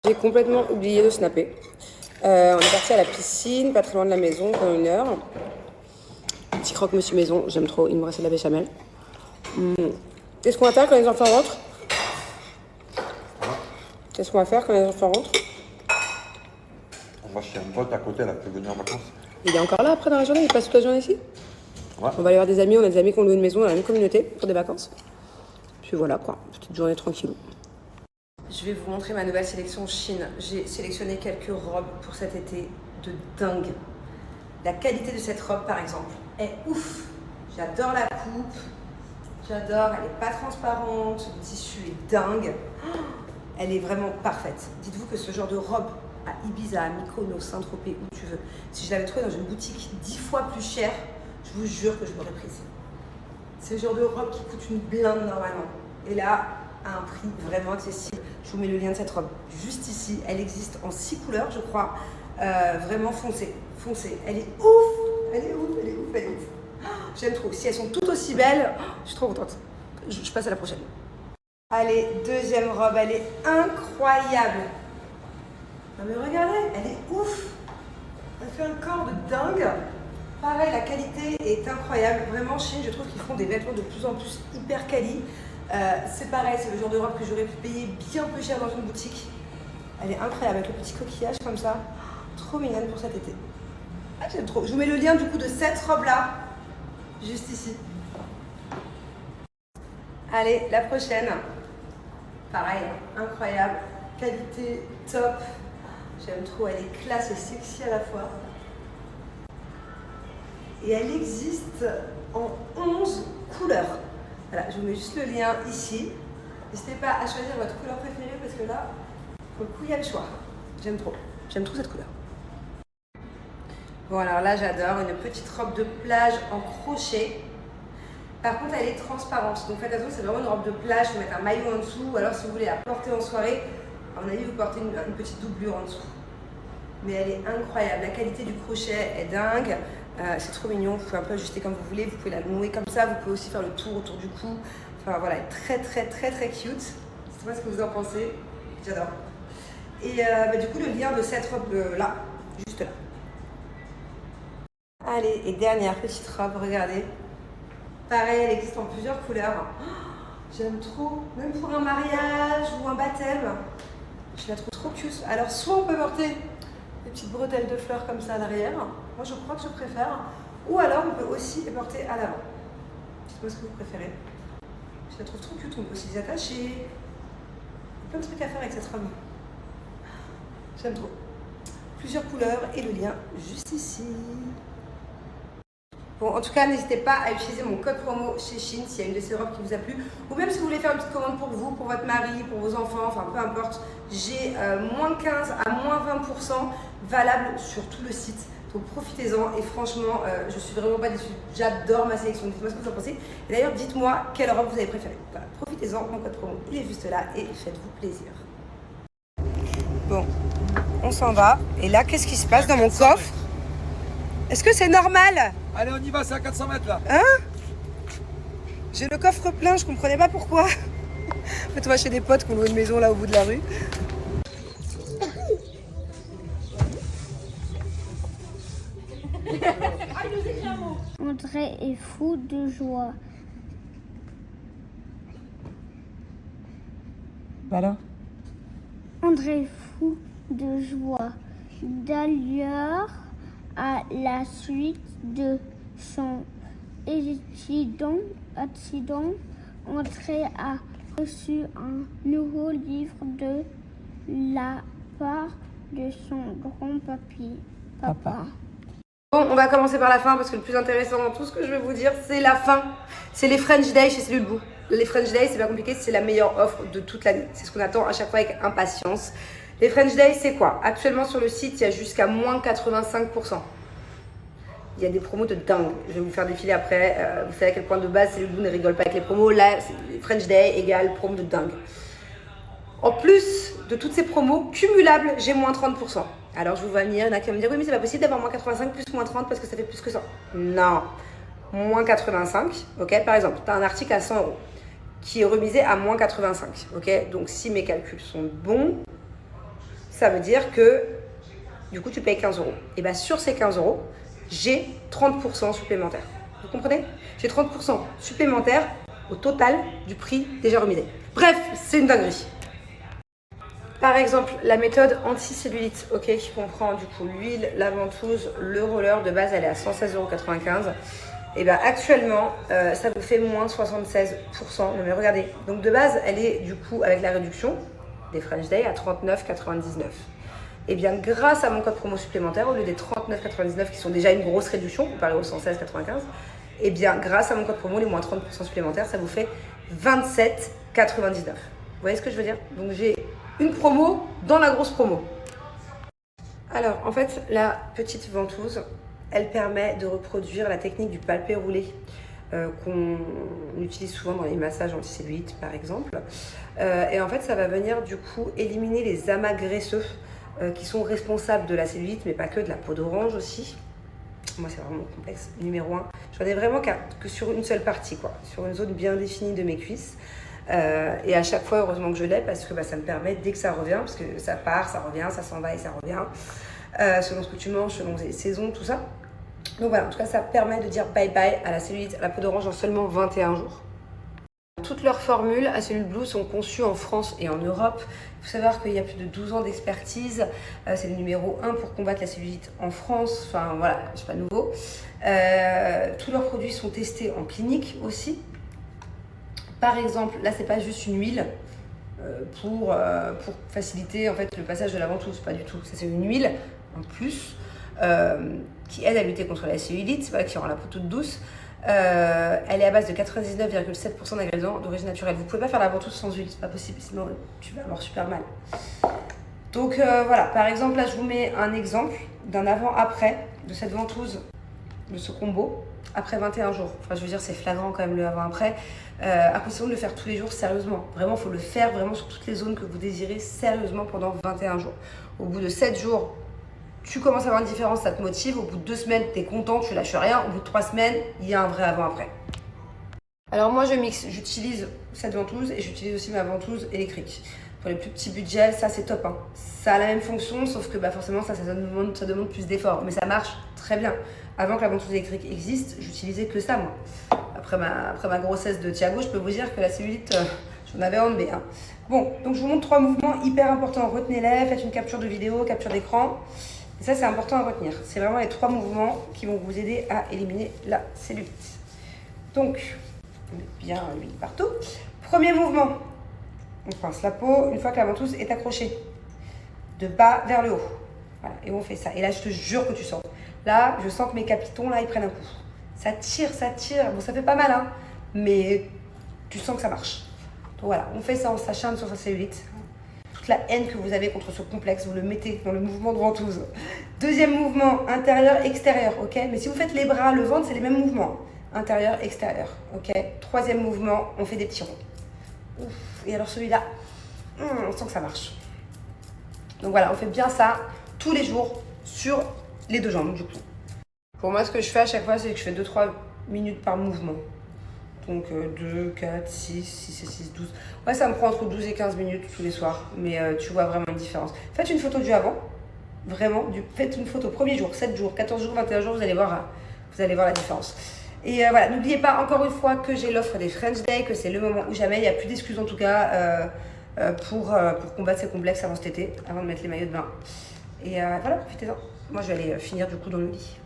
J'ai complètement oublié de snapper. On est parti à la piscine, pas très loin de la maison, pendant 1 heure. Petit croque monsieur maison, j'aime trop, il me reste de la béchamel. Qu'est-ce qu'on va faire quand les enfants rentrent? Qu'est-ce qu'on va faire quand les enfants rentrent? On va chez un pote à côté là, qui est venu en vacances. Il est encore là après dans la journée, il passe toute la journée ici? Ouais. On va aller voir des amis, on a des amis qui ont loué une maison dans la même communauté pour des vacances. Puis voilà quoi, petite journée tranquille. Je vais vous montrer ma nouvelle sélection Chine. J'ai sélectionné quelques robes pour cet été de dingue. La qualité de cette robe par exemple est ouf. J'adore la coupe, j'adore, elle n'est pas transparente, le tissu est dingue. Elle est vraiment parfaite. Dites-vous que ce genre de robe à Ibiza, à Mykonos, Saint-Tropez, où tu veux, si je l'avais trouvée dans une boutique 10 fois plus chère, je vous jure que je l'aurais prise. C'est le genre de robe qui coûte une blinde normalement. Et là, à un prix vraiment accessible. Je vous mets le lien de cette robe juste ici. Elle existe en 6 couleurs, je crois. Vraiment foncée. Elle est ouf. Elle est ouf. J'aime trop. Si elles sont toutes aussi belles, je suis trop contente. Je passe à la prochaine. Allez, deuxième robe. Elle est incroyable. Non mais regardez, elle est ouf. Elle fait un corps de dingue. Pareil, la qualité est incroyable. Vraiment, Chine, je trouve qu'ils font des vêtements de plus en plus hyper quali. C'est pareil, c'est le genre de robe que j'aurais pu payer bien plus cher dans une boutique. Elle est incroyable avec le petit coquillage comme ça. Trop mignonne pour cet été. Ah, j'aime trop. Je vous mets le lien du coup de cette robe-là, juste ici. Allez, la prochaine. Pareil, incroyable. Qualité top. J'aime trop, elle est classe et sexy à la fois. Et elle existe en 11 couleurs. Voilà, je vous mets juste le lien ici. N'hésitez pas à choisir votre couleur préférée parce que là, pour le coup, il y a le choix. J'aime trop cette couleur. Bon, alors là, j'adore une petite robe de plage en crochet. Par contre, elle est transparente. Donc faites attention, c'est vraiment une robe de plage. Vous mettez un maillot en dessous. Ou alors, si vous voulez la porter en soirée, à mon avis, vous portez une petite doublure en dessous. Mais elle est incroyable. La qualité du crochet est dingue. C'est trop mignon. Vous pouvez un peu ajuster comme vous voulez. Vous pouvez la nouer comme ça. Vous pouvez aussi faire le tour autour du cou. Enfin voilà, elle est très cute. Dites-moi ce que vous en pensez. J'adore. Et du coup, le lien de cette robe là, juste là. Allez, et dernière petite robe, regardez. Pareil, elle existe en plusieurs couleurs. Oh, j'aime trop. Même pour un mariage ou un baptême. Je la trouve trop cute. Alors, soit on peut porter des petites bretelles de fleurs comme ça à l'arrière. Moi, je crois que je préfère. Ou alors, on peut aussi les porter à l'avant. Dites-moi ce que vous préférez. Je la trouve trop cute. On peut aussi les attacher. Il y a plein de trucs à faire avec cette robe. J'aime trop. Plusieurs couleurs et le lien juste ici. Bon, en tout cas, n'hésitez pas à utiliser mon code promo chez Chine s'il y a une de ces robes qui vous a plu. Ou même si vous voulez faire une petite commande pour vous, pour votre mari, pour vos enfants, enfin peu importe. J'ai moins 15 à moins 20% valable sur tout le site. Donc profitez-en et franchement, je suis vraiment pas déçue. J'adore ma sélection. Dites-moi ce que vous en pensez. Et d'ailleurs, dites-moi quelle robe vous avez préférée. Voilà, profitez-en, mon code promo, il est juste là et faites-vous plaisir. Bon, on s'en va. Et là, qu'est-ce qui se passe dans mon coffre? Est-ce que c'est normal? Allez, on y va, c'est à 400 mètres là. Hein? J'ai le coffre plein, je comprenais pas pourquoi. En fait, on va chez des potes qui ont loué une maison là au bout de la rue. André est fou de joie. Voilà. André est fou de joie. D'ailleurs, à la suite de son accident, André a reçu un nouveau livre de la part de son grand-papa. Bon, on va commencer par la fin parce que le plus intéressant dans tout ce que je vais vous dire, c'est la fin. C'est les French Days chez Cellule Boo. Les French Days, c'est pas compliqué, c'est la meilleure offre de toute l'année. C'est ce qu'on attend à chaque fois avec impatience. Les French Days, c'est quoi? Actuellement sur le site, il y a jusqu'à moins 85%. Il y a des promos de dingue. Je vais vous faire défiler après. Vous savez à quel point de base, Cellule Boo ne rigole pas avec les promos. Là, c'est French Day égale promo de dingue. En plus de toutes ces promos cumulables, j'ai moins 30%. Alors je vous vois venir, il y en a qui vont me dire oui mais c'est pas possible d'avoir moins 85 plus moins 30 parce que ça fait plus que ça. Non, moins 85, ok. Par exemple, tu as un article à 100 € qui est remisé à moins 85, ok. Donc si mes calculs sont bons, ça veut dire que du coup tu payes 15 €. Et bien sur ces 15 €, j'ai 30% supplémentaire. Vous comprenez? J'ai 30% supplémentaire au total du prix déjà remisé. Bref, c'est une dinguerie. Par exemple, la méthode anti-cellulite, ok, qui comprend du coup l'huile, la ventouse, le roller, de base elle est à 116,95 €. Et bien actuellement, ça vous fait moins de 76%. Non mais regardez, donc de base elle est du coup avec la réduction des French Day à 39,99 €. Et bien grâce à mon code promo supplémentaire, au lieu des 39,99 € qui sont déjà une grosse réduction comparé aux 116,95 €, et bien grâce à mon code promo, les moins 30% supplémentaires, ça vous fait 27,99 €. Vous voyez ce que je veux dire? Donc j'ai une promo dans la grosse promo. Alors en fait, la petite ventouse, elle permet de reproduire la technique du palpé roulé qu'on utilise souvent dans les massages anti-cellulite par exemple. Et en fait, ça va venir du coup éliminer les amas graisseux qui sont responsables de la cellulite, mais pas que, de la peau d'orange aussi. Moi, c'est vraiment mon complexe numéro 1. J'en ai vraiment que sur une seule partie, quoi, sur une zone bien définie de mes cuisses. Et à chaque fois, heureusement que je l'ai, parce que ça me permet, dès que ça revient, parce que ça part, ça revient, ça s'en va et ça revient, selon ce que tu manges, selon les saisons, tout ça. Donc voilà, en tout cas, ça permet de dire bye bye à la cellulite, à la peau d'orange en seulement 21 jours. Toutes leurs formules à Cellule Blue sont conçues en France et en Europe. Il faut savoir qu'il y a plus de 12 ans d'expertise. C'est le numéro 1 pour combattre la cellulite en France. Enfin voilà, c'est pas nouveau. Tous leurs produits sont testés en clinique aussi. Par exemple, là c'est pas juste une huile pour faciliter en fait le passage de la ventouse, pas du tout. Ça c'est une huile en plus qui aide à lutter contre la cellulite, voilà, qui rend la peau toute douce. Elle est à base de 99,7% d'ingrédients d'origine naturelle. Vous pouvez pas faire la ventouse sans huile, c'est pas possible, sinon tu vas avoir super mal. Donc voilà, par exemple là je vous mets un exemple d'un avant-après de cette ventouse, de ce combo, après 21 jours. Enfin je veux dire c'est flagrant quand même le avant-après, à condition de le faire tous les jours sérieusement. Vraiment il faut le faire vraiment sur toutes les zones que vous désirez sérieusement pendant 21 jours. Au bout de 7 jours, tu commences à avoir une différence, ça te motive. Au bout de 2 semaines, tu es content, tu lâches rien. Au bout de 3 semaines, il y a un vrai avant-après. Alors moi, je mixe. J'utilise cette ventouse et j'utilise aussi ma ventouse électrique. Pour les plus petits budgets, ça c'est top. Hein. Ça a la même fonction, sauf que forcément, ça demande plus d'efforts. Mais ça marche très bien. Avant que la ventouse électrique existe, j'utilisais que ça, moi. Après ma grossesse de Thiago, je peux vous dire que la cellulite, j'en avais en B. Hein. Bon, donc je vous montre 3 mouvements hyper importants. Retenez-les, faites une capture de vidéo, capture d'écran. Et ça, c'est important à retenir. C'est vraiment les 3 mouvements qui vont vous aider à éliminer la cellulite. Donc, on met bien l'huile partout. Premier mouvement, on pince la peau une fois que la ventouse est accrochée. De bas vers le haut. Voilà, et on fait ça. Et là, je te jure que tu sens. Là, je sens que mes capitons, là, ils prennent un coup. Ça tire, ça tire. Bon, ça fait pas mal, hein. Mais tu sens que ça marche. Donc voilà, on fait ça, on s'acharne sur sa cellulite. La haine que vous avez contre ce complexe, vous le mettez dans le mouvement de ventouse. Deuxième mouvement, intérieur-extérieur, ok? Mais si vous faites les bras, le ventre, c'est les mêmes mouvements. Intérieur-extérieur, ok? Troisième mouvement, on fait des petits ronds. Ouf. Et alors celui-là, on sent que ça marche. Donc voilà, on fait bien ça tous les jours sur les 2 jambes du coup. Pour moi, ce que je fais à chaque fois, c'est que je fais 2-3 minutes par mouvement. Donc 2, 4, 6, 6 et 6, 12. Ouais, ça me prend entre 12 et 15 minutes tous les soirs. Mais tu vois vraiment une différence. Faites une photo du avant. Vraiment. Faites une photo premier jour, 7 jours, 14 jours, 21 jours. Vous allez voir la différence. Et voilà, n'oubliez pas encore une fois que j'ai l'offre des French Day, que c'est le moment où jamais. Il n'y a plus d'excuses en tout cas pour combattre ces complexes avant cet été, avant de mettre les maillots de bain. Et voilà, profitez-en. Moi, je vais aller finir du coup dans le lit.